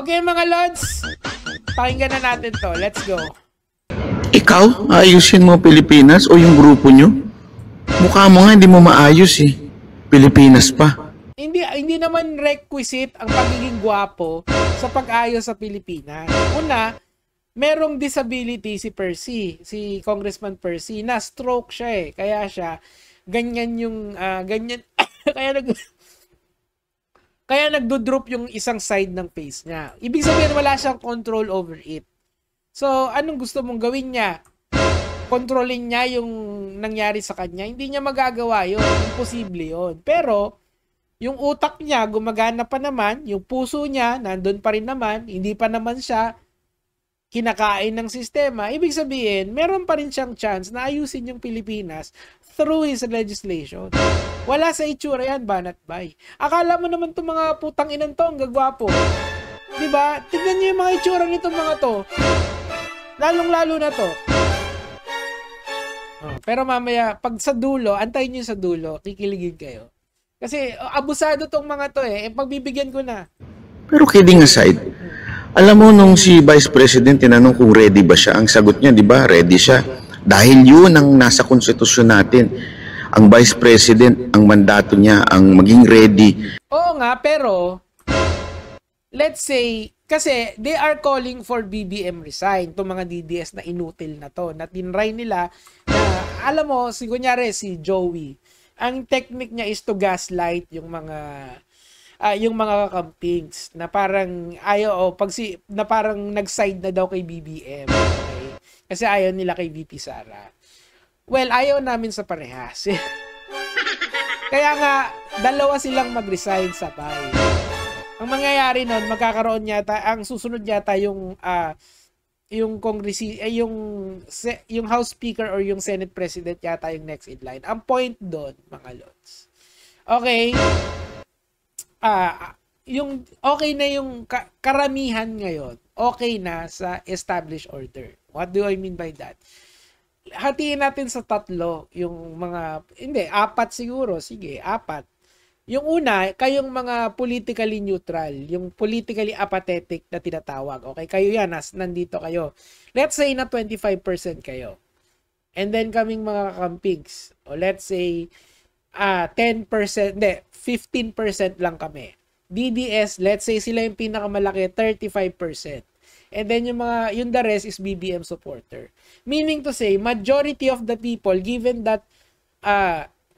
Okay mga Lods, pakinggan na natin to. Let's go. Ikaw, ayusin mo Pilipinas o yung grupo nyo? Mukha mo nga hindi mo maayos eh. Pilipinas pa. Hindi naman requisite ang pagiging gwapo sa pag-ayos sa Pilipinas. Una, merong disability si Percy, si Congressman Percy, na stroke siya eh. Kaya siya, ganyan yung, ganyan, kaya nagdo-drop yung isang side ng face niya. Ibig sabihin wala siyang control over it. So, anong gusto mong gawin niya? Controlling niya yung nangyari sa kanya? Hindi niya magagawa yun. Imposible yun. Pero, yung utak niya, gumagana pa naman. Yung puso niya, nandun pa rin naman. Hindi pa naman siya kinakain ng sistema. Ibig sabihin, meron pa rin siyang chance na ayusin yung Pilipinas through his legislation. Wala sa itsura yan, banat bay. Akala mo naman itong mga putang inang to, ang gagwapo. Diba? Tignan niyo yung mga itsura nitong mga to. Lalong-lalo na to. Pero mamaya, pag sa dulo, antayin niyo sa dulo, kikiligin kayo. Kasi abusado tong mga to eh. Pagbibigyan ko na. Pero kidding aside, alam mo nung si Vice President tinanong kung ready ba siya, ang sagot niya, di ba, ready siya. Dahil yun ang nasa konstitusyon natin. Ang Vice President, ang mandato niya, ang maging ready. Oo nga, pero let's say, kasi they are calling for BBM resign. Itong mga DDS na inutil na to. Na tinry nila, alam mo, kunyari si Joey, ang technique niya is to gaslight yung mga campings na parang na parang nag-side na daw kay BBM. Okay? Kasi ayaw nila kay VP Sara. Well, ayaw namin sa parehas. Kaya nga, dalawa silang mag-resign sabay. Ang mangyayari nun, magkakaroon yata, ang susunod yata yung yung House Speaker or yung Senate President yata yung next in line. Ang point doon, mga Lods. Okay. Yung okay na yung karamihan ngayon. Okay na sa established order. What do I mean by that? Hatiin natin sa tatlo yung mga, hindi, 4 siguro. Sige, 4. Yung una, kayong mga politically neutral, yung politically apathetic na tinatawag. Okay, kayo yan, nandito kayo. Let's say na 25% kayo. And then kaming mga campings, o let's say 10%, hindi, 15% lang kami. DDS, let's say sila yung pinakamalaki, 35%. And then yung the rest is BBM supporter. Meaning to say, majority of the people, given that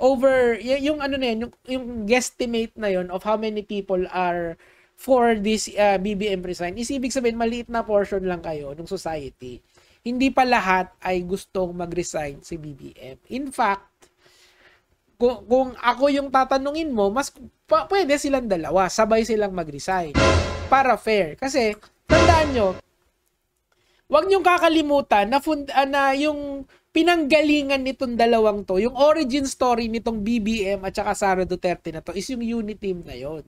over yung ano na yan, yung guesstimate na yon of how many people are for this BBM resign, is ibig sabihin maliit na portion lang kayo ng society. Hindi pa lahat ay gustong mag-resign si BBM. In fact, kung ako yung tatanungin mo, mas pwede silang dalawa, sabay silang mag-resign para fair. Kasi tandaan nyo, wag niyong kakalimutan na yung pinanggalingan nitong dalawang to, yung origin story nitong BBM at saka Sara Duterte na to is yung unity team na yon.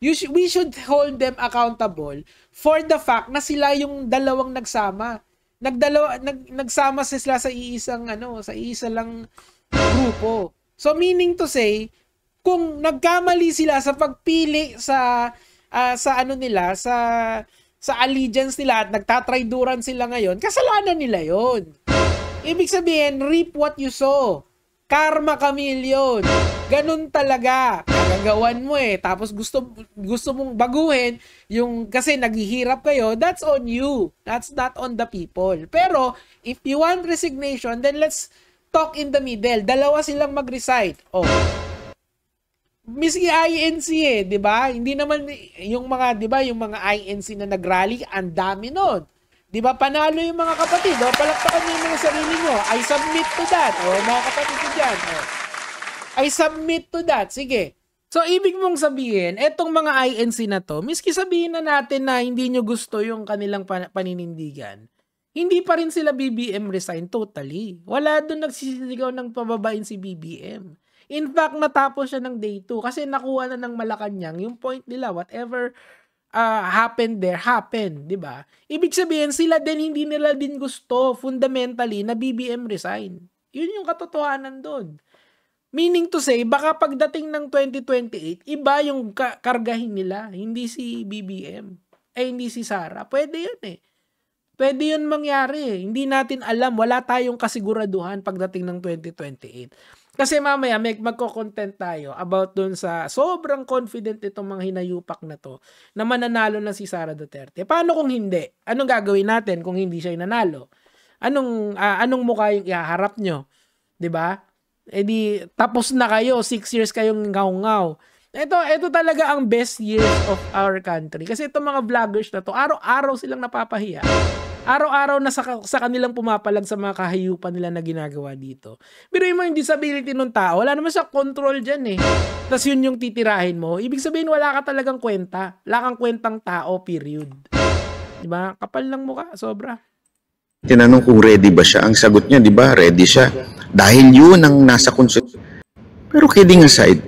We should hold them accountable for the fact na sila yung dalawang nagsama. Nagsama sila sa isa lang grupo. So meaning to say, kung nagkamali sila sa pagpili sa allegiance nila at nagtatrayduran sila ngayon, kasalanan nila yon. Ibig sabihin, reap what you sow. Karma chameleon. Ganun talaga. Gagawan mo eh. Tapos gusto mong baguhin yung kasi naghihirap kayo, that's on you. That's not on the people. Pero if you want resignation, then let's talk in the middle. Dalawa silang mag-resign. Oh. Miski INC eh, 'di ba? Hindi naman yung mga, 'di ba, yung mga INC na nagrally, ang dami noon. 'Di ba? Panalo yung mga kapatid, oh. Palakpakan niyo yung mga sarili niyo. I submit to that. Oh, mga kapatid ko diyan. Oh. I submit to that. Sige. So ibig mong sabihin, etong mga INC na to, miski sabihin na natin na hindi nyo gusto yung kanilang paninindigan, hindi pa rin sila BBM resign totally. Wala doon nagsisigaw ng pababain si BBM. In fact, natapos siya ng day 2 kasi nakuha na ng Malacanang yung point nila, whatever happened there, happened, di ba? Ibig sabihin, sila din hindi nila din gusto fundamentally na BBM resign. Yun yung katotohanan doon. Meaning to say, baka pagdating ng 2028, iba yung kargahin nila, hindi si BBM. ay hindi si Sara, pwede yun eh. Pwede yun mangyari eh. Hindi natin alam. Wala tayong kasiguraduhan pagdating ng 2028. Kasi mamaya magko-content tayo about dun sa sobrang confident itong mga hinayupak na to na mananalo na si Sara Duterte. Paano kung hindi? Anong gagawin natin kung hindi siya nanalo? Anong mukha yung ihaharap nyo? 'Di ba? Eh di tapos na kayo, 6 years kayong ngaw-ngaw. Ito talaga ang best years of our country. Kasi itong mga vloggers na to, araw-araw silang napapahiya. Araw-araw na sa kanilang pumapalag sa mga kahayupan nila na ginagawa dito. Pero yung disability ng tao, wala naman siya control dyan eh. Tapos yun yung titirahin mo. Ibig sabihin wala ka talagang kwenta. Wala kang kwentang tao, period. Diba? Kapal ng mukha, sobra. Tinanong kung ready ba siya. Ang sagot niya, di ba, ready siya. Dahil yun ang nasa Pero kidding aside,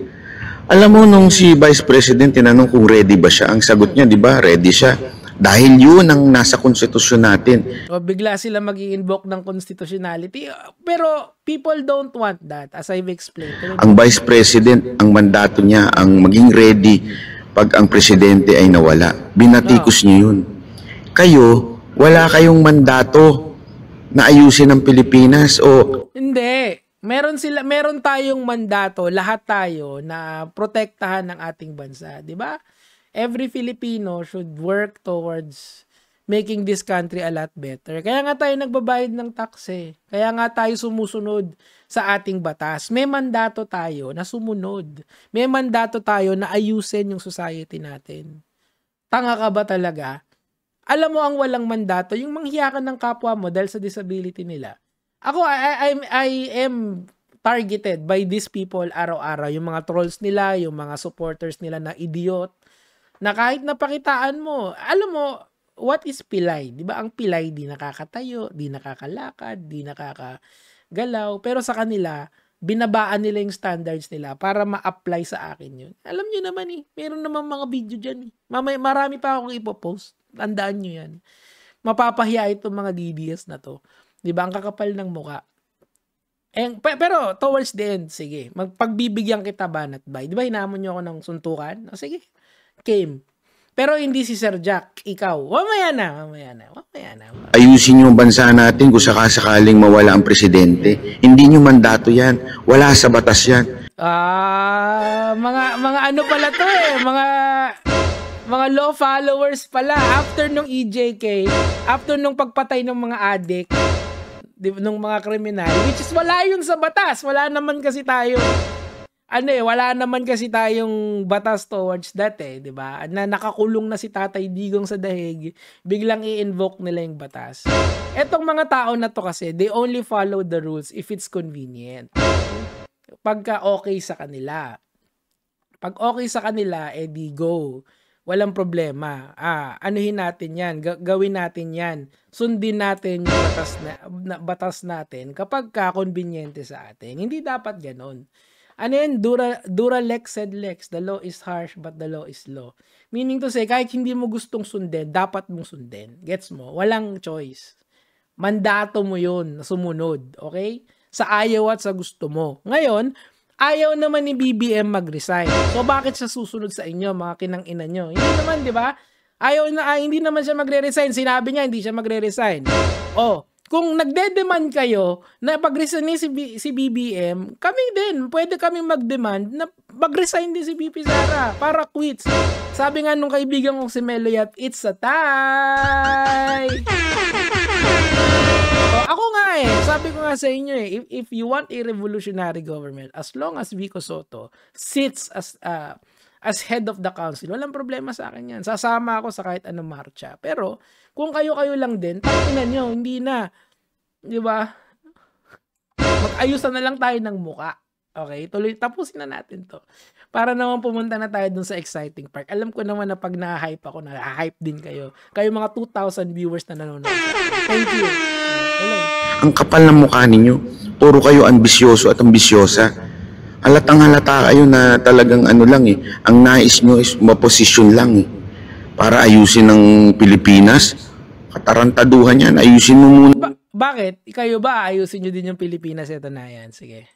alam mo nung si Vice President tinanong kung ready ba siya. Ang sagot niya, di ba, ready siya. Dahil yun ang nasa konstitusyon natin. O bigla sila mag-i-invoke ng constitutionality. Pero people don't want that, as I've explained. Ang Vice President, ang mandato niya, ang maging ready pag ang Presidente ay nawala. Binatikos niyo yun. Kayo, wala kayong mandato na ayusin ang Pilipinas o... Hindi. Meron tayong mandato, lahat tayo, na protektahan ng ating bansa. Di ba? Every Filipino should work towards making this country a lot better. Kaya nga tayo nagbabayad ng tax eh. Kaya nga tayo sumusunod sa ating batas. May mandato tayo na sumunod. May mandato tayo na ayusin yung society natin. Tanga ka ba talaga? Alam mo ang walang mandato, yung manghiyakan ng kapwa mo dahil sa disability nila. Ako, I am targeted by these people araw-araw. Yung mga trolls nila, yung mga supporters nila na idiot, na kahit napakitaan mo, alam mo, what is pilay? Di ba ang pilay di nakakatayo, di nakakalakad, di nakakagalaw. Pero sa kanila, binabaan nila yung standards nila para ma-apply sa akin yun. Alam nyo naman eh, meron naman mga video dyan eh. Marami pa akong ipopost. Tandaan nyo yan. Mapapahiya itong mga DDS na to. Di ba? Ang kakapal ng muka. Pero towards the end, sige, magpagbibigyan kita banat bay. Di ba hinamon nyo ako ng suntukan? O, sige. Came. Pero hindi si Sir Jack, ikaw. Mamaya na. Ayusin yung bansa natin kung sakasakaling mawala ang presidente. Hindi nyo mandato yan. Wala sa batas yan. Mga ano pala to eh. Mga law followers pala. After nung EJK, after nung pagpatay ng mga addict, nung mga kriminal, which is wala yun sa batas. Wala naman kasi tayong batas towards that eh, 'di ba? Na nakakulong na si Tatay Digong sa dahig, biglang i-invoke nila yung batas. Etong mga tao na to kasi, they only follow the rules if it's convenient. Pagka okay sa kanila. Pag okay sa kanila, di go. Walang problema. Anuhin natin 'yan, gawin natin 'yan. Sundin natin yung batas natin kapag conveniente sa atin. Hindi dapat ganoon. Ano yan? Dura lex sed lex. The law is harsh but the law is law. Meaning to say, kahit hindi mo gustong sundin, dapat mong sundin. Gets mo? Walang choice. Mandato mo yun na sumunod. Okay? Sa ayaw at sa gusto mo. Ngayon, ayaw naman ni BBM mag-resign. So, bakit siya susunod sa inyo, mga kinang-ina nyo? Hindi naman, di ba? Hindi naman siya magre-resign. Sinabi niya, hindi siya magre-resign. Kung nagde-demand kayo na pag-resign si BBM, kami din, pwede kami mag-demand na mag-resign din si BP Sara para quits. Sabi nga nung kaibigan kong si Meloyat, it's a tie! Ako nga sabi ko nga sa inyo if you want a revolutionary government, as long as Vico Soto sits as head of the council, walang problema sa akin yan. Sasama ako sa kahit anong marcha. Pero, kung kayo-kayo lang din, takinan nyo, hindi na. Di ba? Mag-ayusan na lang tayo ng muka. Okay? Tapusin na natin to. Para naman pumunta na tayo dun sa exciting part. Alam ko naman na pag na-hype ako, na-hype din kayo. Kayo mga 2,000 viewers na nanonood. Thank you. Hello. Ang kapal ng mukha ninyo. Puro kayo ambisyoso at ambisyosa. Halatang halata kayo na talagang ang nais nyo is maposisyon lang para ayusin ng Pilipinas. Katarantaduhan yan, ayusin mo muna. Bakit? Kayo ba ayusin nyo din yung Pilipinas? Ito na yan, sige.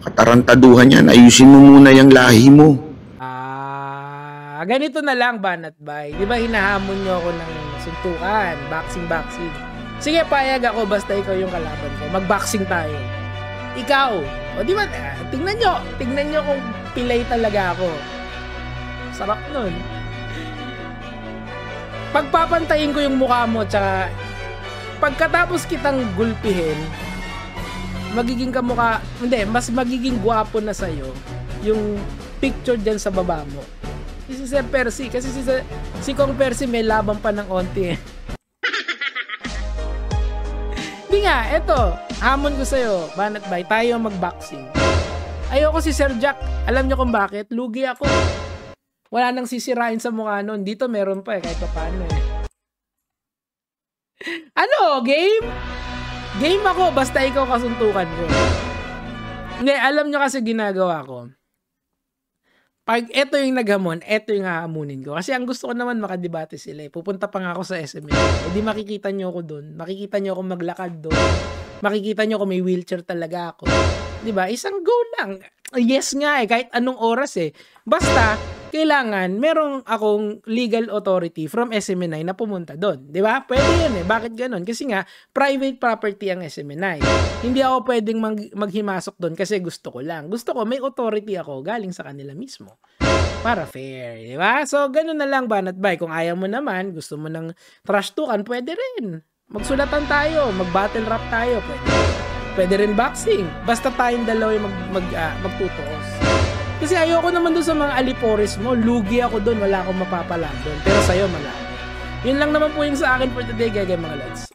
Katarantaduhan yan, ayusin mo muna yung lahi mo. Ganito na lang, Banat Bay. Di ba hinahamon nyo ako ng suntukan, boxing. Sige, payag ako basta ikaw yung kalaban ko. Mag-boxing tayo. Ikaw. O di ba, tingnan nyo kung pilay talaga ako. Sarap nun. Pagpapantayin ko yung mukha mo, tsaka pagkatapos kitang gulpihin, mas magiging gwapo na sa'yo yung picture dyan sa baba mo. Si Sir Percy, kasi si Kong Percy may labang pa ng onti. Di nga, eto, hamon ko sa'yo, Banat Bay, tayo mag-boxing. Ayoko si Sir Jack, alam nyo kung bakit? Lugi ako. Wala nang sisirain sa mukha nun. Dito meron pa kahit pa paano Ano, game? Game ako, basta ikaw kasuntukan ko. Hindi, alam nyo kasi ginagawa ko. Pag eto yung naghamon, eto yung hahamunin ko. Kasi ang gusto ko naman makadebate sila. Pupunta pa nga ako sa SMA. Hindi makikita nyo ako doon. Makikita nyo ako maglakad doon. Makikita nyo ako may wheelchair talaga ako. Diba? Isang go lang. Yes nga kahit anong oras Basta, kailangan merong akong legal authority from SMNI na pumunta doon. Di ba? Pwede yun Bakit ganon? Kasi nga, private property ang SMNI. Hindi ako pwedeng maghimasok doon kasi gusto ko lang. Gusto ko, may authority ako galing sa kanila mismo. Para fair. Di ba? So, ganon na lang, Banat Bay. Kung ayaw mo naman, gusto mo ng trash talkan, pwede rin. Magsulatan tayo, mag-battle rap tayo, pwede rin boxing. Basta tayong dalawa yung magtutuos. Kasi ayoko naman doon sa mga alipores mo. Lugi ako doon, wala akong mapapala doon. Pero sa'yo, malaki. Yun lang naman po yung sa akin for today, mga lads.